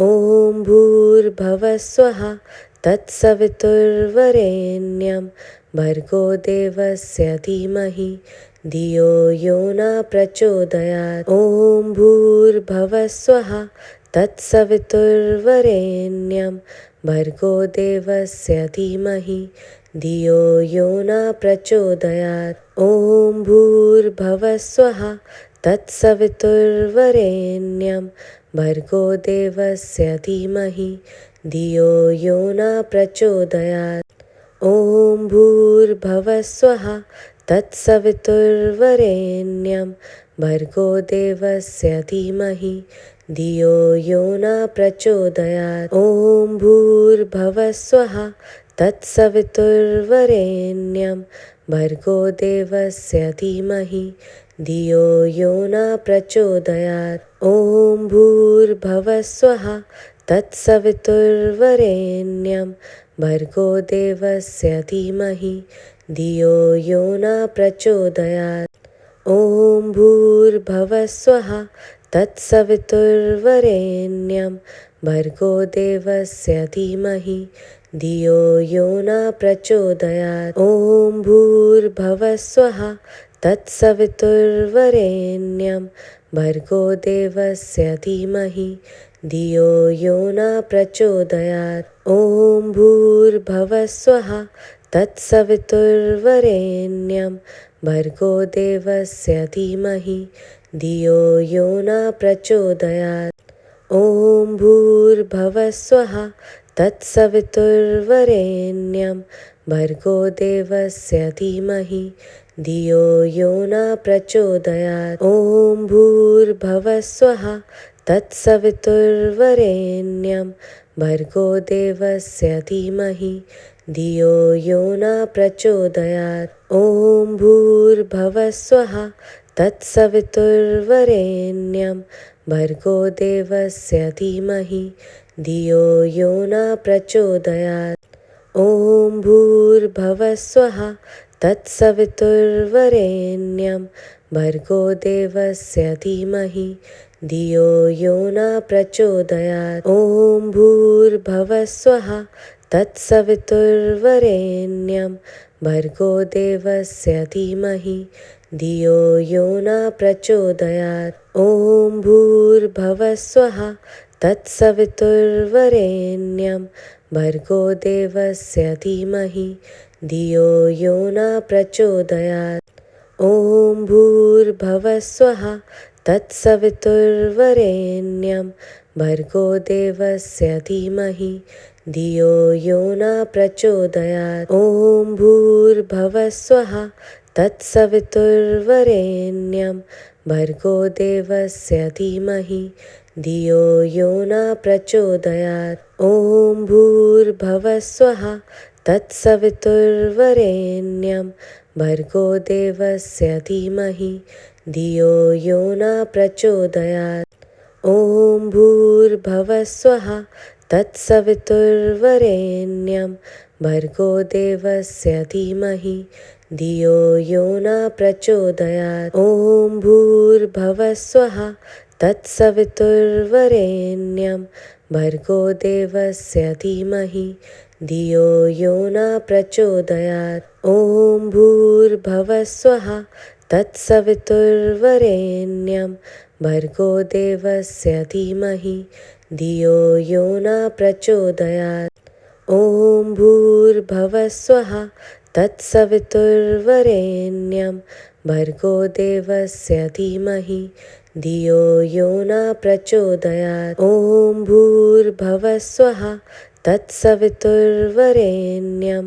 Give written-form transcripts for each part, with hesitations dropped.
ॐ भूर्भुवः स्वः तत्सवितुर्वरेण्यं भर्गो देवस्य धीमहि धियो यो न प्रचोदयात्। ॐ भूर्भुवः स्वः तत्सवितुर्वरेण्यं भर्गो देवस्य धीमहि धियो यो न प्रचोदयात्। ॐ भूर्भुवः स्वः तत्सवितुर्वरेण्यं भर्गो देवस्य धीमहि धियो यो न प्रचोदयात्। ॐ भूर्भुवः स्वः तत्सवितुर्वरेण्यं भर्गो देवस्य धीमहि धियो यो न प्रचोदयात्। ॐ भूर्भुवः स्वः तत्सवितुर्वरेण्यं भर्गो देवस्य धीमहि धियो यो न प्रचोदयात्। ॐ भूर्भुवः स्वः तत्सवितुर्वरेण्यं भर्गो देवस्य धीमहि धियो यो न प्रचोदयात्। ॐ भूर्भुवः स्वः तत्सवितुर्वरेण्यं भर्गो देवस्य धीमहि धियो यो न प्रचोदयात्। ॐ भूर्भुवः स्वः तत्सवितुर्वरेण्यं भर्गो देवस्य धीमहि धियो यो न प्रचोदयात्। ॐ भूर्भुवः स्वः तत्सवितुर्वरेण्यं भर्गो देवस्य धीमहि धियो यो न प्रचोदयात्। ॐ भूर्भुवः स्वः तत्सवितुर्वरेण्यं भर्गो देवस्य धीमहि धियो यो न प्रचोदयात्। ॐ भूर्भुवः स्वः तत्सवितुर्वरेण्यं भर्गो देवस्य धीमहि धियो यो न प्रचोदयात्। ॐ भूर्भुवः स्वः तत्सवितुर्वरेण्यं भर्गो देवस्य धीमहि धियो यो न प्रचोदयात्। ॐ भूर्भुवः स्वः तत्सवितुर्वरेण्यं भर्गो देवस्य धीमहि धियो यो न प्रचोदयात्। ॐ भूर्भुवः स्वः तत्सवितुर्वरेण्यं भर्गो देवस्य धीमहि धियो यो न प्रचोदयात्। ॐ भूर्भुवः स्वः तत्सवितुर्वरेण्यं भर्गो देवस्य धीमहि धियो यो न प्रचोदयात्। ॐ भूर्भुवः स्वः तत्सवितुर्वरेण्यं भर्गो देवस्य धीमहि धियो यो न प्रचोदयात्। ॐ भूर्भुवः स्वः तत्सवितुर्वरेण्यं भर्गो देवस्य धीमहि धियो यो न प्रचोदयात्। ॐ भूर्भुवः स्वः तत्सवितुर्वरेण्यं भर्गो देवस्य धीमहि धियो यो न प्रचोदयात्। ॐ भूर्भुवः स्वः तत्सवितुर्वरेण्यं भर्गो देवस्य धीमहि धियो यो न प्रचोदयात्। ॐ भूर्भुवः स्वः तत्सवितुर्वरेण्यं भर्गो देवस्य धीमहि धियो यो न प्रचोदयात्। ॐ भूर्भुवः स्वः तत्सवितुर्वरेण्यं भर्गो देवस्य धीमहि धियो यो न प्रचोदयात्। ॐ भूर्भुवः स्वः तत्सवितुर्वरेण्यं भर्गो देवस्य धीमहि धियो यो न प्रचोदयात्। ॐ भूर्भुवः स्वः तत्सवितुर्वरेण्यं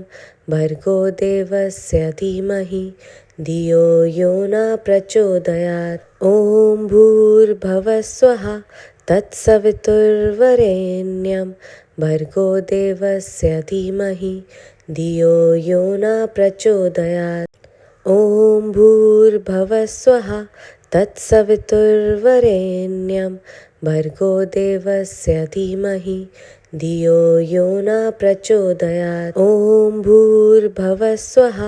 भर्गो देवस्य धीमहि धियो यो न प्रचोदयात्। ॐ भूर्भुवः स्वः तत्सवितुर्वरेण्यं भर्गो देवस्य धीमहि धियो यो न प्रचोदयात्। ॐ भूर्भुवः स्वः तत्सवितुर्वरेण्यं भर्गो देवस्य धीमहि धियो यो न प्रचोदयात्। ॐ भूर्भुवः स्वः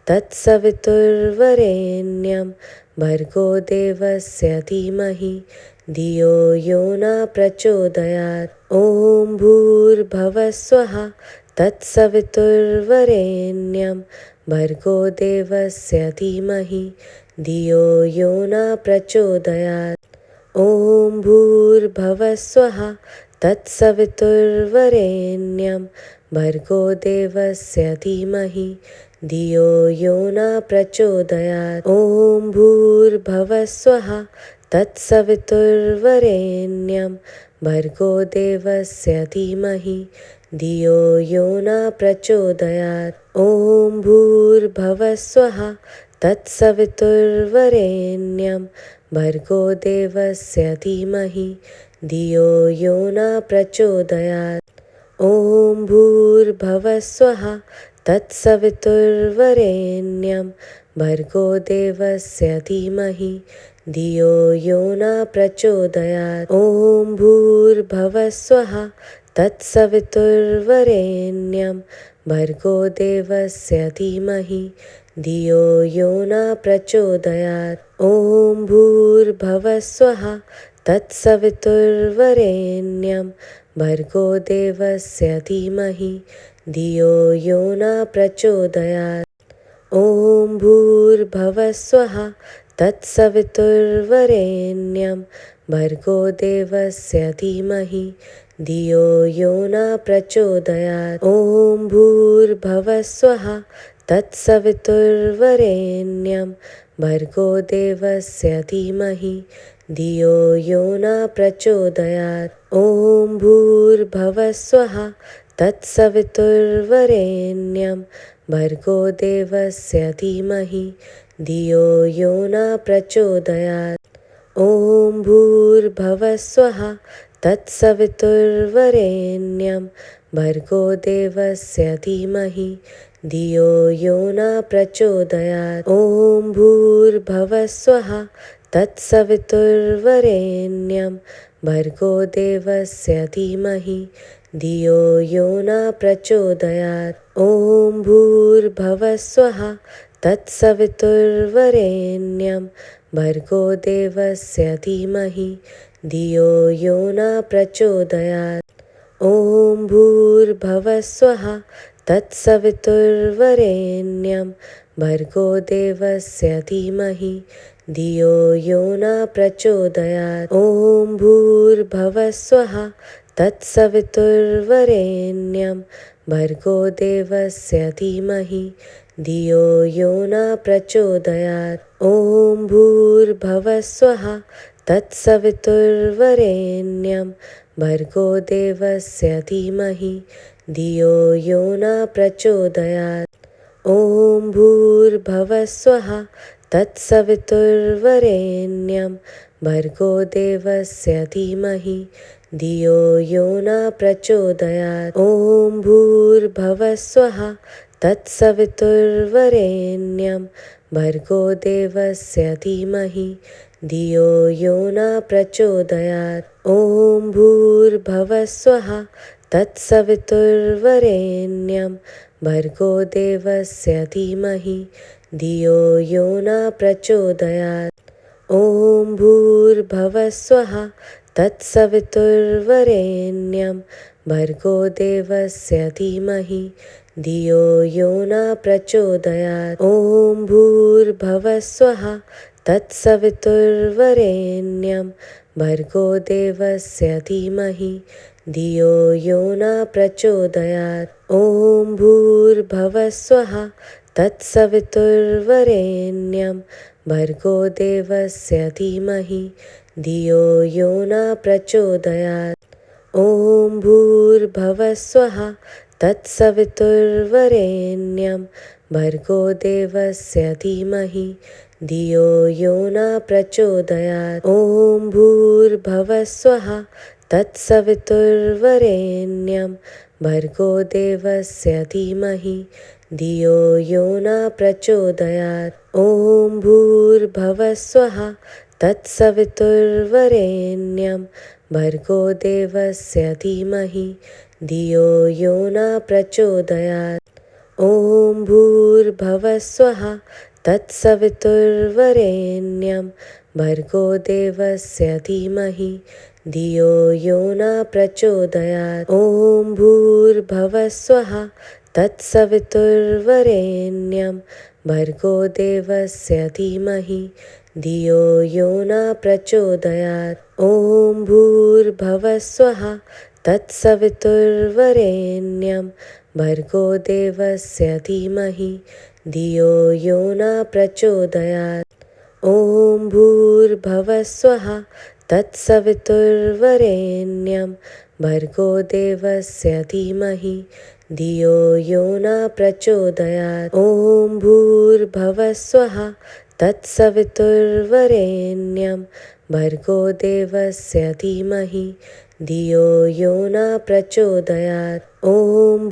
तत्सवितुर्वरेण्यं भर्गो देवस्य धीमहि धियो यो न प्रचोदयात्। ॐ भूर्भुवः स्वः तत्सवितुर्वरेण्यं भर्गो देवस्य धीमहि धियो यो न प्रचोदयात्। ॐ भूर्भुवः स्वः तत्सवितुर्वरेण्यं भर्गो देवस्य धीमहि धियो यो न प्रचोदयात्। ॐ भूर्भुवः स्वः तत्सवितुर्वरेण्यं भर्गो देवस्य धीमहि धियो यो न प्रचोदयात्। ॐ भूर्भुवः स्वः तत्सवितुर्वरेण्यं भर्गो देवस्य धीमहि धियो यो न प्रचोदयात्। ॐ भूर्भुवः स्वः तत्सवितुर्वरेण्यं भर्गो देवस्य धीमहि धियो यो न प्रचोदयात्। ॐ भूर्भुवः स्वः तत्सवितुर्वरेण्यं भर्गो देवस्य धीमहि धियो यो न प्रचोदयात्। ॐ भूर्भुवः स्वः तत्सवितुर्वरेण्यं भर्गो देवस्य धीमहि धियो यो न प्रचोदयात्। ॐ भूर्भुवः स्वः तत्सवितुर्वरेण्यं भर्गो देवस्य धीमहि धियो यो न प्रचोदयात्। ॐ भूर्भुवः स्वः तत्सवितुर्वरेण्यं भर्गो देवस्य धीमहि धियो यो न प्रचोदयात्। ॐ भूर्भुवः स्वः तत्सवितुर्वरेण्यं भर्गो देवस्य धीमहि धियो यो न प्रचोदयात्। ॐ भूर्भुवः स्वः तत्सवितुर्वरेण्यं भर्गो देवस्य धीमहि धियो यो न प्रचोदयात्। ॐ भूर्भुवः स्वः तत्सवितुर्वरेण्यं भर्गो देवस्य धीमहि धियो यो न प्रचोदयात्। ॐ भूर्भुवः स्वः तत्सवितुर्वरेण्यं भर्गो देवस्य धीमहि धियो यो न प्रचोदयात्। ॐ भूर्भुवः स्वः तत्सवितुर्वरेण्यं भर्गो देवस्य धीमहि धियो यो न प्रचोदयात्। ॐ भूर्भुवः स्वः तत्सवितुर्वरेण्यं भर्गो देवस्य धीमहि धियो यो न प्रचोदयात्। ॐ भूर्भुवः स्वः तत्सवितुर्वरेण्यं भर्गो देवस्य धीमहि धियो यो न प्रचोदयात्। ॐ भूर्भुवः स्वः तत्सवितुर्वरेण्यं भर्गो देवस्य धीमहि धियो यो न प्रचोदयात्। ॐ भूर्भुवः स्वः तत्सवितुर्वरेण्यं भर्गो देवस्य धीमहि धियो यो न प्रचोदयात्। ॐ भूर्भुवः स्वः तत्सवितुर्वरेण्यं भर्गो देवस्य धीमहि धियो यो न प्रचोदयात्। ॐ भूर्भुवः स्वः तत्सवितुर्वरेण्यं भर्गो देवस्य धीमहि धियो यो न प्रचोदयात्। ॐ भूर्भुवः स्वः तत्सवितुर्वरेण्यं भर्गो देवस्य धीमहि धियो यो न प्रचोदयात्। ॐ भूर्भुवः स्वः तत्सवितुर्वरेण्यं भर्गो देवस्य धीमहि धियो यो न प्रचोदयात्। ॐ भूर्भुवः स्वः तत्सवितुर्वरेण्यं भर्गो देवस्य धीमहि धियो यो न प्रचोदयात्। ॐ भूर्भुवः स्वः तत्सवितुर्वरेण्यं भर्गो देवस्य धीमहि धियो यो न प्रचोदयात्। ॐ भूर्भुवः स्वः तत्सवितुर्वरेण्यं भर्गो देवस्य धीमहि धियो यो न प्रचोदयात्। ॐ भूर्भुवः स्वः तत्सवितुर्वरेण्यं भर्गो देवस्य धीमहि धियो यो न प्रचोदयात्। ॐ भूर्भुवस्सुवः तत्सवितुर्वरेण्यं भर्गो देवस्य धीमहि धियो यो न प्रचोदयात्। ॐ भूर्भुवस्सुवः तत्सवितुर्वरेण्यं भर्गो देवस्य धीमहि धियो यो न प्रचोदयात्। ॐ भूर्भुवस्सुवः तत्सवितुर्वरेण्यं भर्गो देवस्य धीमहि धियो यो न प्रचोदयात्। ॐ भूर्भुवस्सुवः तत्सवितुर्वरेण्यं भर्गो देवस्य धीमहि धियो यो न प्रचोदयात्। ॐ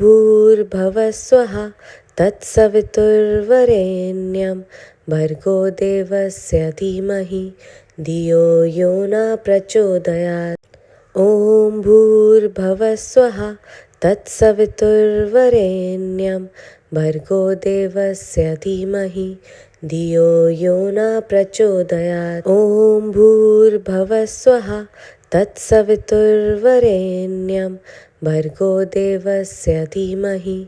भूर्भुवस्सुवः तत्सवितुर्वरेण्यं भर्गो देवस्य धीमहि धियो यो न प्रचोदयात्। ॐ भूर्भुवस्सुवः तत्सवितुर्वरेण्यं भर्गो देवस्य धीमहि धियो यो न प्रचोदयात्। ॐ भूर्भुवस्सुवः तत्सवितुर्वरेण्यं भर्गो देवस्य धीमहि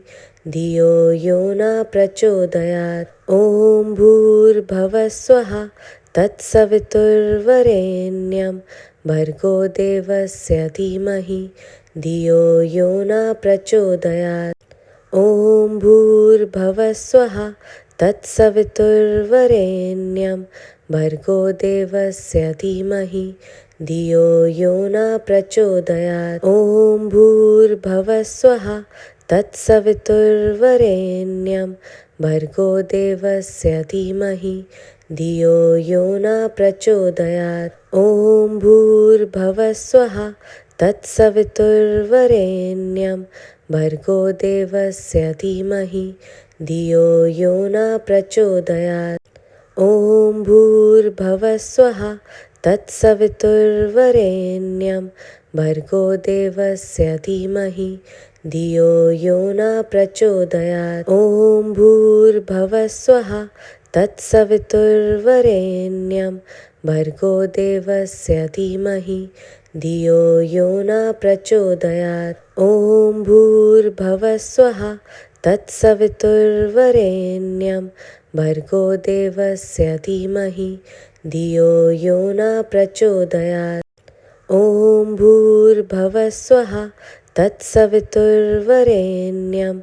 धियो यो न प्रचोदयात्। ॐ भूर्भुवस्सुवः तत्सवितुर्वरेण्यं भर्गो देवस्य धीमहि धियो यो न प्रचोदयात्। ॐ भूर्भुवस्सुवः तत्सवितुर्वरेण्यं भर्गो देवस्य धीमहि धियो यो न प्रचोदयात्। ॐ भूर्भुवस्सुवः तत्सवितुर्वरेण्यं भर्गो देवस्य धीमहि धियो यो न प्रचोदयात्। ॐ भूर्भुवस्सुवः तत्सवितुर्वरेण्यं भर्गो देवस्य धीमहि धियो यो न प्रचोदयात्। ॐ भूर्भुवस्सुवः तत्सवितुर्वरेण्यं भर्गो देवस्य धीमहि धियो यो न प्रचोदयात्। ॐ भूर्भुवस्सुवः तत्सवितुर्वरेण्यं भर्गो देवस्य धीमहि धियो यो न प्रचोदयात्। ॐ भूर्भुवस्सुवः तत्सवितुर्वरेण्यं भर्गो देवस्य धीमहि धियो यो न प्रचोदयात्। ॐ भूर्भुवस्सुवः तत्सवितुर्वरेण्यं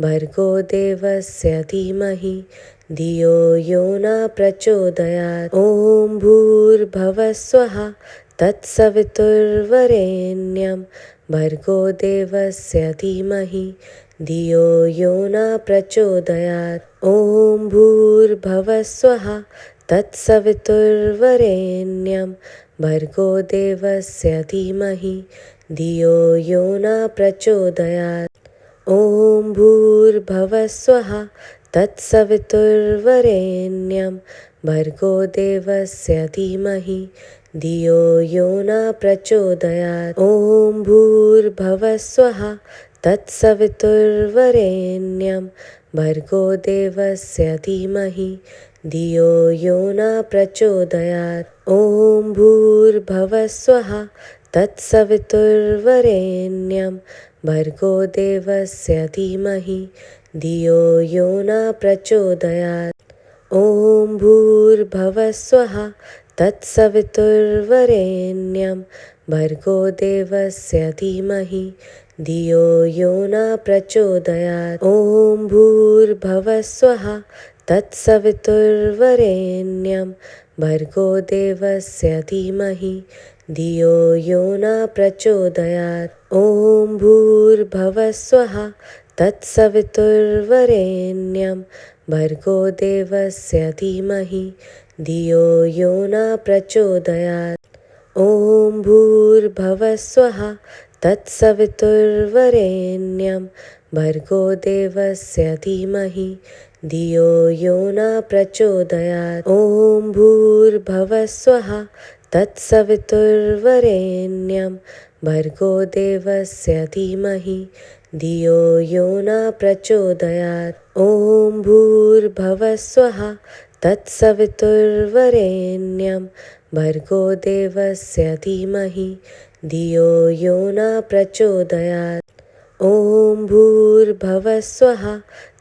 भर्गो देवस्य धीमहि धियो यो न प्रचोदयात्। ॐ भूर्भुवस्सुवः तत्सवितुर्वरेण्यं भर्गो देवस्य धीमहि धियो यो न प्रचोदयात्। ॐ भूर्भुवस्सुवः तत्सवितुर्वरेण्यं भर्गो देवस्य धीमहि धियो यो न प्रचोदयात्। ॐ भूर्भुवस्सुवः तत्सवितुर्वरेण्यं भर्गो देवस्य धीमहि धियो यो न प्रचोदयात्। ॐ भूर्भुवस्सुवः तत्सवितुर्वरेण्यं भर्गो देवस्य धीमहि धियो यो न प्रचोदयात्। ॐ भूर्भुवस्सुवः तत्सवितुर्वरेण्यं भर्गो देवस्य धीमहि धियो यो न प्रचोदयात्। ॐ भूर्भुवस्सुवः तत्सवितुर्वरेण्यं भर्गो देवस्य धीमहि धियो यो न प्रचोदयात्। ॐ भूर्भुवस्सुवः तत्सवितुर्वरेण्यं भर्गो देवस्य धीमहि धियो यो न प्रचोदयात्। ॐ भूर्भुवस्सुवः तत्सवितुर्वरेण्यं भर्गो देवस्य धीमहि धियो यो न प्रचोदयात्। ॐ भूर्भुवस्सुवः तत्सवितुर्वरेण्यं भर्गो देवस्य धीमहि धियो यो न प्रचोदयात्। ॐ भूर्भुवस्सुवः तत्सवितुर्वरेण्यं भर्गो देवस्य धीमहि धियो यो न प्रचोदयात्। ॐ भूर्भुवस्सुवः तत्सवितुर्वरेण्यं भर्गो देवस्य धीमहि धियो यो न प्रचोदयात्। ॐ भूर्भुवस्सुवः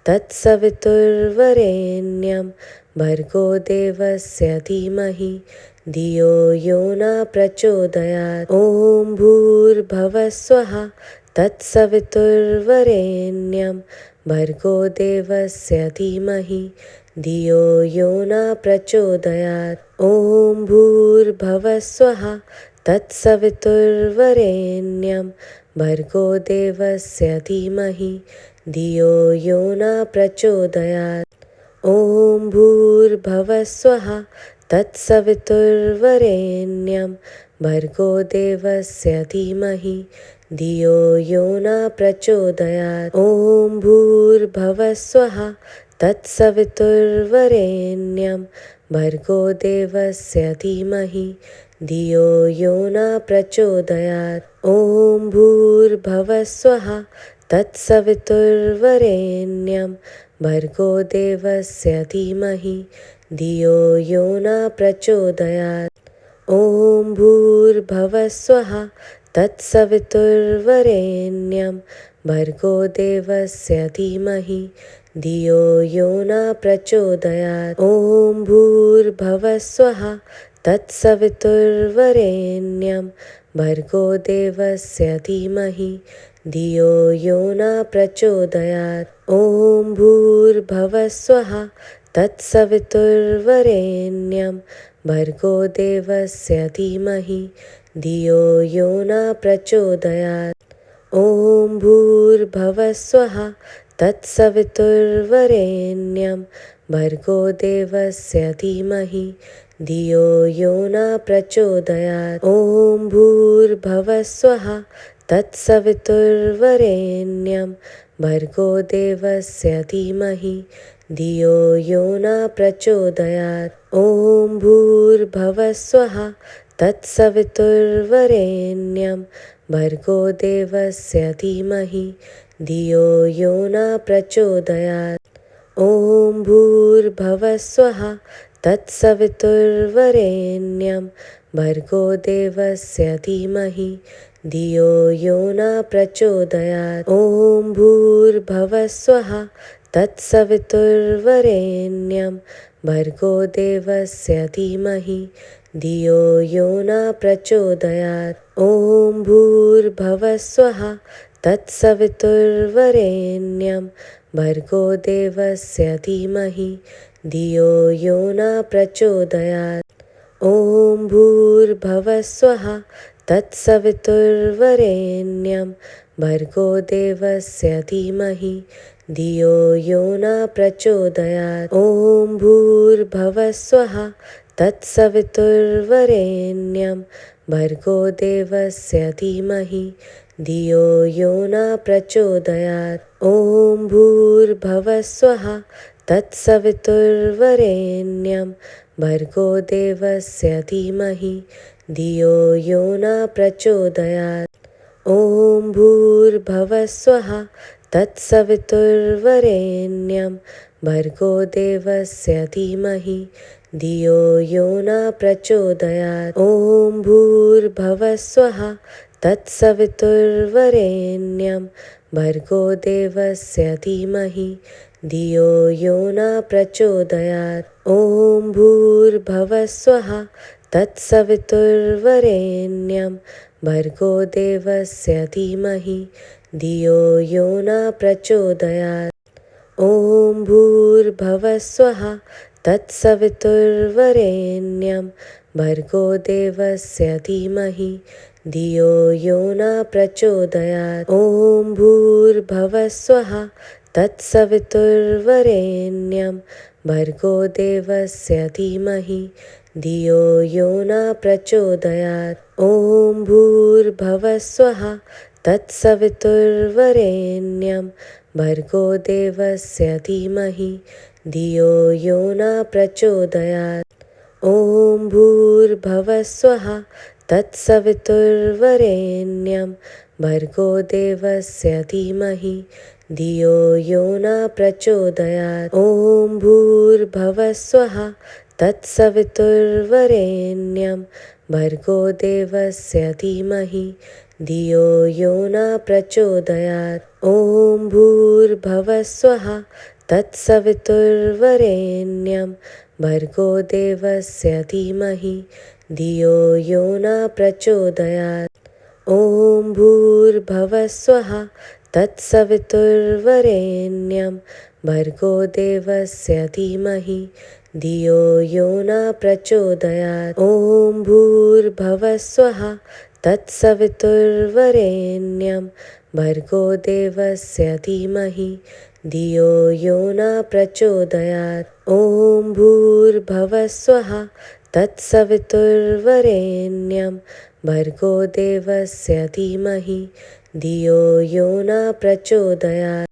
तत्सवितुर्वरेण्यं भर्गो देवस्य धीमहि धियो यो न प्रचोदयात्। ॐ भूर्भुवस्सुवः तत्सवितुर्वरेण्यं भर्गो देवस्य धीमहि धियो यो न प्रचोदयात्। ॐ भूर्भुवस्सुवः तत्सवितुर्वरेण्यं भर्गो देवस्य धीमहि धियो यो न प्रचोदयात्। ॐ भूर्भुवस्सुवः तत्सवितुर्वरेण्यं भर्गो देवस्य धीमहि धियो यो न प्रचोदयात्। ॐ भूर्भुवस्सुवः तत्सवितुर्वरेण्यं भर्गो देवस्य धीमहि धियो यो न प्रचोदयात्। ॐ भूर्भुवस्सुवः तत्सवितुर्वरेण्यं भर्गो देवस्य धीमहि धियो यो न प्रचोदयात्। ॐ भूर्भुवस्सुवः तत्सवितुर्वरेण्यं भर्गो देवस्य धीमहि धियो यो न प्रचोदयात्। ॐ भूर्भुवस्सुवः तत्सवितुर्वरेण्यं भर्गो देवस्य धीमहि धियो यो न प्रचोदयात्। ॐ भूर्भुवस्सुवः तत्सवितुर्वरेण्यं भर्गो देवस्य धीमहि धियो यो न प्रचोदयात्। ॐ भूर्भुवस्सुवः तत्सवितुर्वरेण्यं भर्गो देवस्य धीमहि धियो यो न प्रचोदयात्। ॐ भूर्भुवस्सुवः तत्सवितुर्वरेण्यं भर्गो देवस्य धीमहि धियो यो न प्रचोदयात्। ॐ भूर्भुवस्सुवः तत्सवितुर्वरेण्यं भर्गो देवस्य धीमहि धियो यो न प्रचोदयात्। ॐ भूर्भुवस्सुवः तत्सवितुर्वरेण्यं भर्गो देवस्य धीमहि धियो यो न प्रचोदयात्। ॐ भूर्भुवस्सुवः तत्सवितुर्वरेण्यं भर्गो देवस्य धीमहि धियो यो न प्रचोदयात्। ॐ भूर्भुवस्सुवः तत्सवितुर्वरेण्यं भर्गो देवस्य धीमहि धियो यो न प्रचोदयात्। ॐ भूर्भुवस्सुवः तत्सवितुर्वरेण्यं भर्गो देवस्य धीमहि धियो यो न प्रचोदयात्। ॐ भूर्भुवस्सुवः तत्सवितुर्वरेण्यं भर्गो देवस्य धीमहि धियो यो न प्रचोदयात्। ॐ भूर्भुवस्सुवः तत्सवितुर्वरेण्यं भर्गो देवस्य धीमहि धियो यो न प्रचोदयात्। ॐ भूर्भुवस्सुवः तत्सवितुर्वरेण्यं भर्गो देवस्य धीमहि धियो यो न प्रचोदयात्। ॐ भूर्भुवस्सुवः तत्सवितुर्वरेण्यं भर्गो देवस्य धीमहि धियो यो न प्रचोदयात्। ॐ भूर्भुवस्सुवः तत्सवितुर्वरेण्यं भर्गो देवस्य धीमहि धियो यो न प्रचोदयात्। ॐ भूर्भुवस्सुवः तत्सवितुर्वरेण्यं भर्गो देवस्य धीमहि धियो यो न प्रचोदयात्। ॐ भूर्भुवस्सुवः तत्सवितुर्वरेण्यं भर्गो देवस्य धीमहि धियो यो न प्रचोदयात्। ॐ भूर्भुवस्सुवः तत्सवितुर्वरेण्यं भर्गो देवस्य धीमहि धियो यो न प्रचोदयात्। ॐ भूर्भुवस्सुवः तत्सवितुर्वरेण्यं भर्गो देवस्य धीमहि धियो यो न प्रचोदयात्। ॐ भूर्भुवः स्वः तत्सवितुर्वरेण्यं भर्गो देवस्य धीमहि धियो यो न प्रचोदयात्। ॐ भूर्भुवः स्वः तत्सवितुर्वरेण्यं भर्गो देवस्य धीमहि धियो यो न प्रचोदयात्। ॐ भूर्भुवः स्वः तत्सवितुर्वरेण्यं भर्गो देवस्य धीमहि धियो यो न प्रचोदयात्। ॐ भूर्भुवः स्वः तत्सवितुर्वरेण्यं भर्गो देवस्य धीमहि धियो यो न प्रचोदयात्। ॐ भूर्भुवः स्वः तत्सवितुर्वरेण्यं भर्गो देवस्य धीमहि धियो यो न प्रचोदयात्।